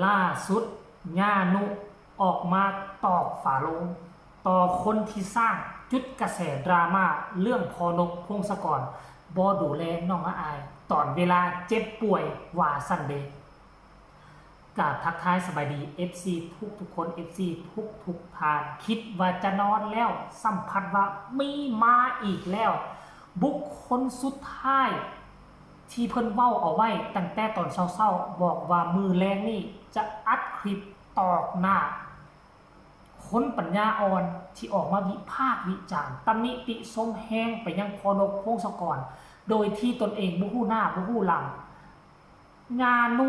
ล่าสุดย่านุออกมาตอกฝาโลงต่อคนที่สร้างจุดกระแสดราม่าเรื่องพอนกพงศกรบอดูแลน้องอายตอนเวลาเจ็บป่วยว่าสันเดย์กาบทักทายสบายดี FC ทุกคน FC ทุกทานคิดว่าจะนอนแล้วสัมผัสว่ามีมาอีกแล้ว บุคคลสุดท้ายที่เพิ่นเว้าเอาไว้ตั้งแต่ตอนเช้าๆบอกว่ามือแรงนี่จะอัดคลิปตอกหน้าคนปัญญาอ่อนที่ออกมาวิพากษ์วิจารณ์ตำหนิติชมแห้งไปยังพอนกพงศกรโดยที่ตนเองบ่ฮู้หน้าบ่ฮู้หลังงานุ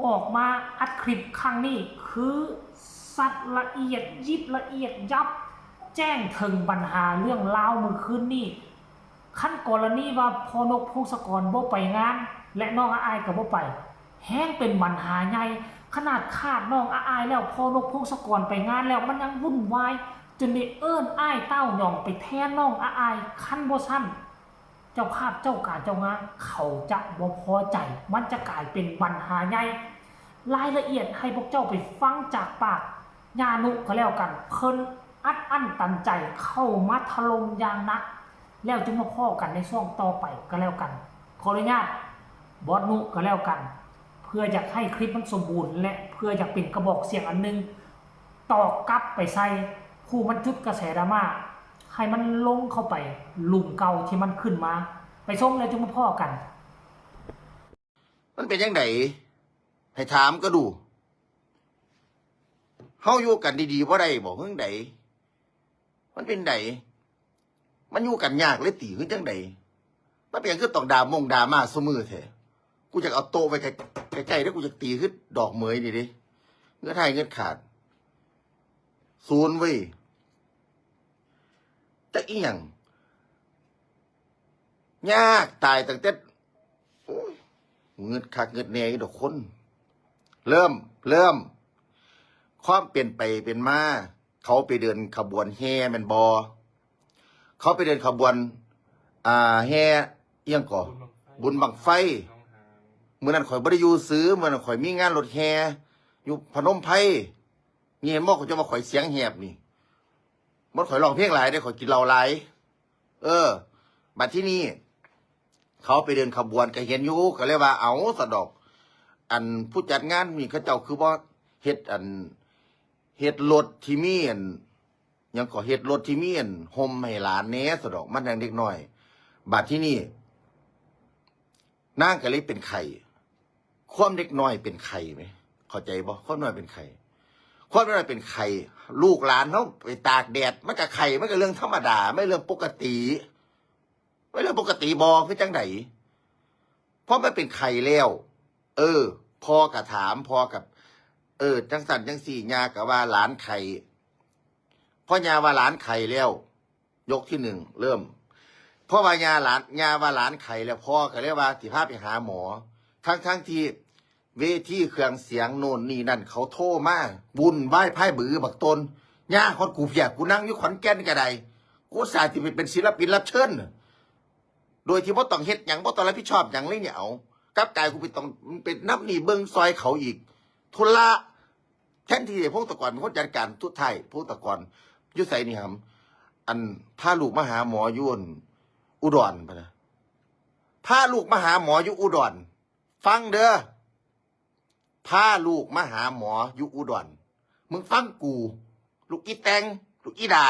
ออกมาอัดคลิปครั้งนี้คือสัตว์ละเอียดยิบละเอียดยับแจ้งถึงปัญหาเรื่องราวมือคืนนี้ขั้นกรณีว่าพอนกพงศกรบ่ไปงานและน้องอายก็บ่ไปแห้งเป็นปัญหาใหญ่ขนาดขาดน้องอายแล้วพอนกพงศกรไปงานแล้วมันยังวุ่นวายจนได้เอิ้นอ้ายเต้าหย่องไปแทนน้องอายขั้นบ่ซั่นเจ้าภาพเจ้าการเจ้างานเขาจะบ่พอใจมันจะกลายเป็นปัญหาใหญ่รายละเอียดให้พวกเจ้าไปฟังจากปากญานุก็แล้วกันเพิ่นอัดอั้นตันใจเข้ามาถล่มอย่างหนักแล้วจึงมาพ้อกันในช่วงต่อไปก็แล้วกันขออนุญาตบอสนุก็แล้วกันเพื่ออยากให้คลิปมันสมบูรณ์และเพื่ออยากเป็นกระบอกเสียงอันนึงต่อกลับไปใส่ผู้มันจุดกระแสดราม่าให้มันลงเข้าไปหลุมเก่าที่มันขึ้นมาไปชมแล้วจึงมาพ้อกันมันเป็นยังไงให้ถามก็ดูเฮาอยู่กันดีๆบ่ได้บอกเฮืองใดมันเป็นไดมันอยู่กันยากเลยตีขึ้นจังไดมันเป็นคือต้องด่ามาซุมือแท้กูจะเอาโต๊ะไว้ใกล้ๆแล้วกูจะตีขึ้นดอกเหมยนี่ดิเงื้อไทยเงื้อขาดศูนย์เว้ยแต่อีหยังยากตายตั้งแต่โอ้ยเงื้อคักเงื้อแหน่อีดอกคนเริ่มความเปลี่ยนไปเป็นมาเขาไปเดินขบวนแห่แม่นบอเขาไปเดินขบวนแห่เอียงก่อบุญบังไฟเมื่อนั้นข่อยบ่ได้อยู่ซื้อเมื่อนั้นข่อยมีงานรถแห่อยู่พนมไพรนี่เห็นบ่เขาจะมาข่อยเสียงแหบนี่บ่ข่อยร้องเพลงหลายได้ข่อยกินเหล้าหลายบัดที่นี่เขาไปเดินขบวนก็เห็นอยู่ก็เลยว่าเอาสะดอกอันผู้จัดงานนี่เขาเจ้าคือบ่เฮ็ดรถที่มีอันยังก็เฮ็ดรถที่มีอันห่มให้หลานแหน่สะดอกมันยังเด็กน้อยบัดที่นี่นางก็เลยเป็นไข่ความเด็กน้อยเป็นไข่ไหมเข้าใจบ่ความน้อยเป็นไข่ความน้อยเป็นไข่ลูกหลานเขาไปตากแดดมันก็ไข่มันก็เรื่องธรรมดาไม่เรื่องปกติไม่เรื่องปกติบ่คือจังไดเพราะมันเป็นไข่แล้วพ่อก็ถามพ่อกับจังสันจังสี่ยากับว่าหลานไข่พ่อยาว่าหลานไข่แล้วยกที่หนึ่งเริ่มพ่อว่ายาว่าหลานไข่แล้วพ่อก็เรียกว่าสิพาไปหาหมอทั้งที่เวทีเครื่องเสียงโน่นนี่นั่นเขาโทรมาบุญไหว้ไพ่บือบักตนย่าคนกูเพียกกูนั่งอยู่ขอนแก่นก็ได้กูสายที่เป็นศิลปินรับเชิญโดยที่บ่ต้องเฮ็ดหยังบ่ต้องรับผิดชอบหยังเลยเนี่ยเอากับกายกูเป็นนับหนีเบิ่งซอยเขาอีกทุละแทนที่พวกตะกอนเป็นคนจัดการทุกไทยพวกตะกอนยุ่ใส่นี่ครับอันพาลูกมาหาหมอยุ่นอุดรปะนะพาลูกมาหาหมออยู่อุดรฟังเด้อพาลูกมาหาหมออยู่อุดรมึงฟังกูลูกอีแตงลูกอีดา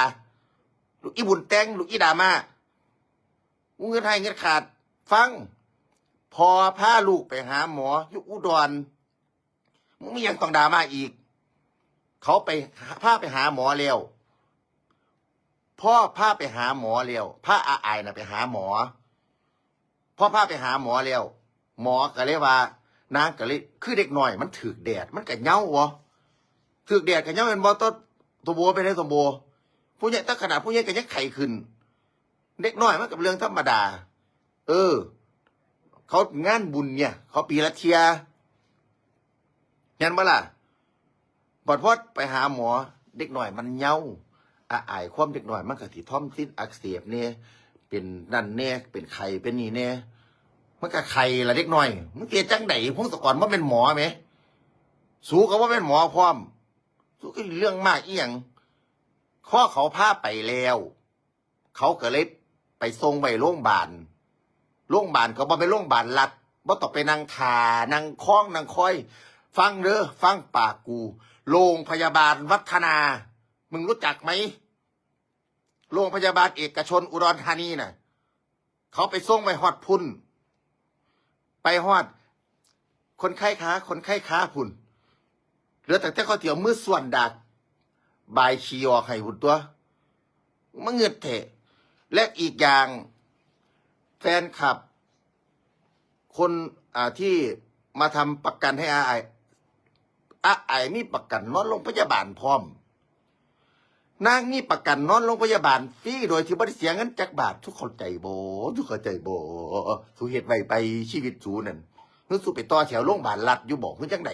ลูกอีบุญแตงลูกอีดามาเงินให้เงินขาดฟังพอพาลูกไปหาหมออยู่อุดรมึงมียังต้องด่ามาอีกเขาไปพาไปหาหมอแล้วพ่อพาไปหาหมอแล้วพาอายน่ะไปหาหมอพ่อพาไปหาหมอแล้วหมอก็เลยว่านางก็เลยคือเด็กหน่อยมันถือแดดมันก็เหงาวะถือแดดก็เหงาเป็นบอตัวโบไปได้ตัวโบผู้ใหญ่ตั้งขนาดผู้ใหญ่ก็ยังไข่ขึ้นเด็กน้อยมันกับเรื่องธรรมดาเขางานบุญเนี่ยเขาปีละเทียงั้นเมื่อล่ะบอดพอดไปหาหมอเด็กหน่อยมันเหงาอายความเด็กหน่อยมันก็สิท่อมสิ้นอักเสบเนี่ยเป็นนั่นแน่เป็นไข่เป็นนี่แน่มันก็ไข่ละเด็กหน่อยมึงเกจังไหนพงศกรมันเป็นหมอไหม สูก็ว่าเป็นหมอพร้อมสูก็เรื่องมากอีหยังข้อเขาพาไปแล้ว เขาก็เลยไปส่งไปโรงพยาบาลก็บ่ไปโรงพยาบาลรัฐบ่ต้องไปนั่งทานั่งคล้องนั่งคอย ฟังเด้อฟังปากกูโรงพยาบาลวัฒนามึงรู้จักไหมโรงพยาบาลเอกชนอุดรธานีน่ะเขาไปส่งไปฮอดพุ่นไปฮอดคนไข้ขาพุ่นเหลือแต่เขาเตี๋ยวมือส่วนดักบายชีออกให้หุ่นตัวมันเงิดเถะและอีกอย่างแฟนคลับ คนที่มาทำประกันให้อาไอมีประกันนอนโรงพยาบาลพร้อมนางมีประกันนอนโรงพยาบาลฟรีโดยที่บ่ได้เสียเงินจักบาททุกเข้าใจบ่สู้เฮ็ดไว้ไปชีวิตสูนั่นนึกสู้ไปต่อแถวโรงพยาบาลรัฐอยู่บอกคือจังได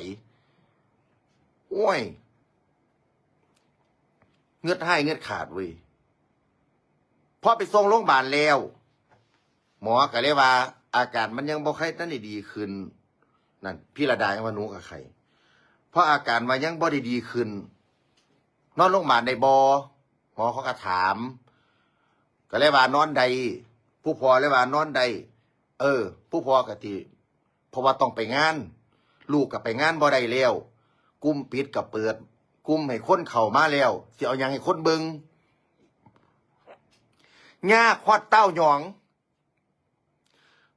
โอ้ยเงือดให้เงือดขาดเว้ยพอไปส่งโรงพยาบาลแล้วหมอก็เลยว่าอาการมันยังบ่ค่อยได้ดีขึ้นนั่นพี่ระดาว่าหนูกับใครเพราะอาการมันยังบ่ได้ดีขึ้นนอนโรงพยาบาลในบ่หมอเขาก็ถามก็เลยว่านอนใดผู้พอเลยว่านอนใดผู้พอกะทีเพราะว่าต้องไปงานลูกกับไปงานบ่ได้แล้วกุมปิดกับเปิดกุมให้คนเข้ามาแล้วสิเอายังให้คนเบิงย่าควัดเต้าหยอง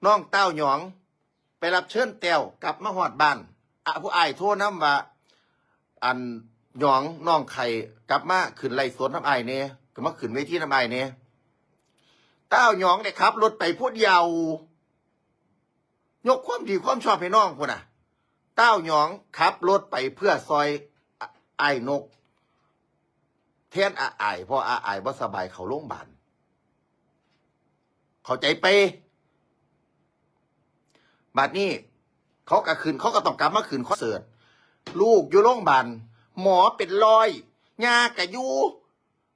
น้องเต้าหยองไปรับเชิญแต้วกลับมาหอดบ้านผู้อ้ายโทรนำว่าอันหยองน้องไข่กลับมาขึ้นไล่สวนน้ำอ้ายเนี่ยก็มาขึ้นเวทีน้ำอ้ายเนี่ยเต้าหยองเนี่ยครับรถไปพูดยาวยกความดีความชอบให้น้องคนน่ะเต้าหยองขับรถไปเพื่อซอยอ้ายนกแทนอ้ายเพราะอ้ายบ่สบายเขาโรงพยาบาลเข้าใจไปบัดนี้เขาก็ขึ้นเขาก็ต้องกลับมาขึ้นคอนเสิร์ตลูกอยู่โรงพยาบาลหมอเป็น100ยากะอยู่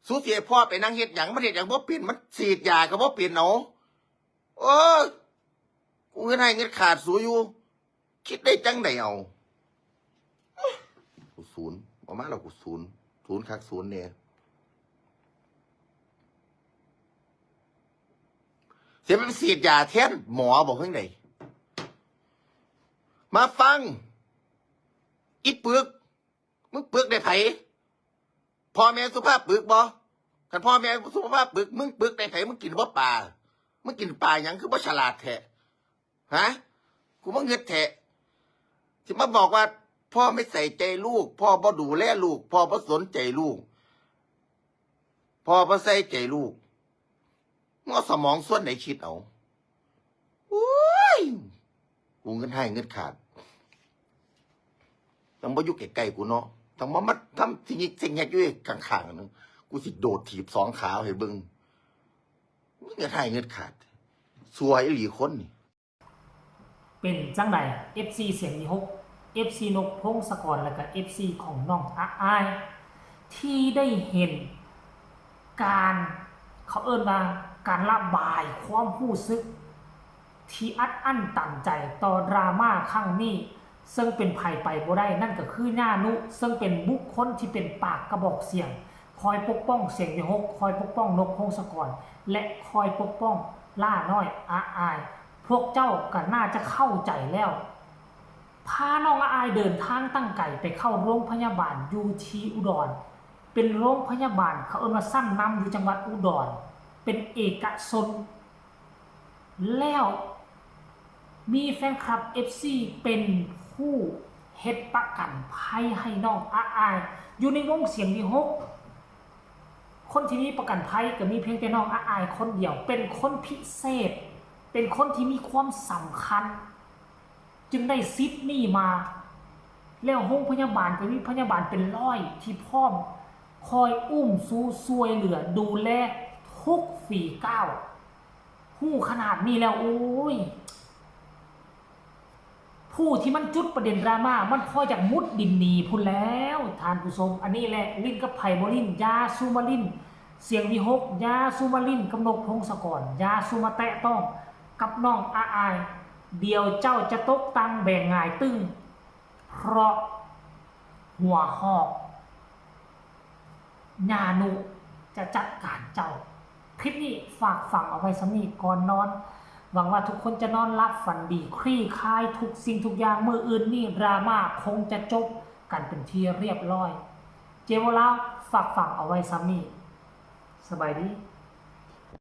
สูเสียพ่อไปนั่งเฮ็ดหยังมันเฮ็ดหยังบ่เป็นมันฉีดยาก็บ่เป็นเนาะกูเงินให้เงินขาดสูอยู่คิดได้จังไดเอากูศูนย์ประมาณเรากูศูนย์คักศูนย์เนี่ยเสียไปฉีดยาแทนหมอบอกเพิ่งไดมาฟังอีปึกมึงปึกได้ไผพ่อแม่สุภาพปึกบ่คันพ่อแม่สุภาพปึกมึงปึกได้ไผมึงกินบ่ปลามึงกินปลาหยังคือบ่ฉลาดแท้ฮะกูบ่เงิดแท้สิมาบอกว่าพ่อไม่ใส่ใจลูกพ่อบ่ดูแลลูกพ่อบ่สนใจลูกพ่อบ่ใส่ใจลูกมึงเอาสมองส่วนไหนคิดเอาโอ้ยกูเงินให้เงินขาดต้องมาอยู่ใกล้ๆกูเนาะต้องมาทำสิ่งแยกอยู่ข้างๆนึงกูสิโดดถีบ2 ขาให้เบิ่งเงินให้เงินขาดสวยอีหลีคนนี่เป็นจังใด FC เสียงมีฮก FC นกพงศกรและก็ FC ของน้องอายที่ได้เห็นการเขาเอิ้นว่าการระบายความรู้สึกที่อัดอั้นตันใจต่อดราม่าครั้งนี้ซึ่งเป็นภัยไปบ่ได้นั่นก็คือญานุซึ่งเป็นบุคคลที่เป็นปากกระบอกเสียงคอยปกป้องเสียงวิหกคอยปกป้องนกพงศกรและคอยปกป้องล่าน้อยอายพวกเจ้าก็น่าจะเข้าใจแล้วพาน้องอายเดินทางตั้งไก่ไปเข้าโรงพยาบาลยูทีอุดรเป็นโรงพยาบาลเขาเอิ้นว่าสั้นนำอยู่จังหวัดอุดรเป็นเอกชนแล้วมีแฟนคลับ FC เป็นผู้เฮ็ดประกันภัยให้น้องอายอยู่ในวงเสียงที่6คนที่มีประกันภัยก็มีเพียงแต่น้องอายคนเดียวเป็นคนพิเศษเป็นคนที่มีความสำคัญจึงได้ซิดนี่มาแล้วโรงพยาบาลก็มีพยาบาลเป็น100ที่พร้อมคอยอุ้มสู้ช่วยเหลือดูแลทุกฝีก้าวผู้ขนาดนี้แล้วโอ้ยผู้ที่มันจุดประเด็นดราม่ามันพอจากมุดดินหนีพุ่นแล้วทานผู้ชมอันนี้แหละลิ้นกับไผ่บรินยาซูมาลินเสียงวิหกยาซูมาลินกำนกพงศกรยาซูมาแตะต้องกับน้องอายเดี๋ยวเจ้าจะตกตังแบ่งง่ายตึ้งเพราะ หัวหอกญานุจะจัดการเจ้าคลิปนี้ฝากฝังเอาไว้สำนีก่อนนอนหวังว่าทุกคนจะนอนรับฝันดีคลี่คลายทุกสิ่งทุกอย่างมืออื่นนี่ดราม่าคงจะจบกันเป็นที่เรียบร้อยเจโมลาฝากฝังเอาไว้สำนีสบายดี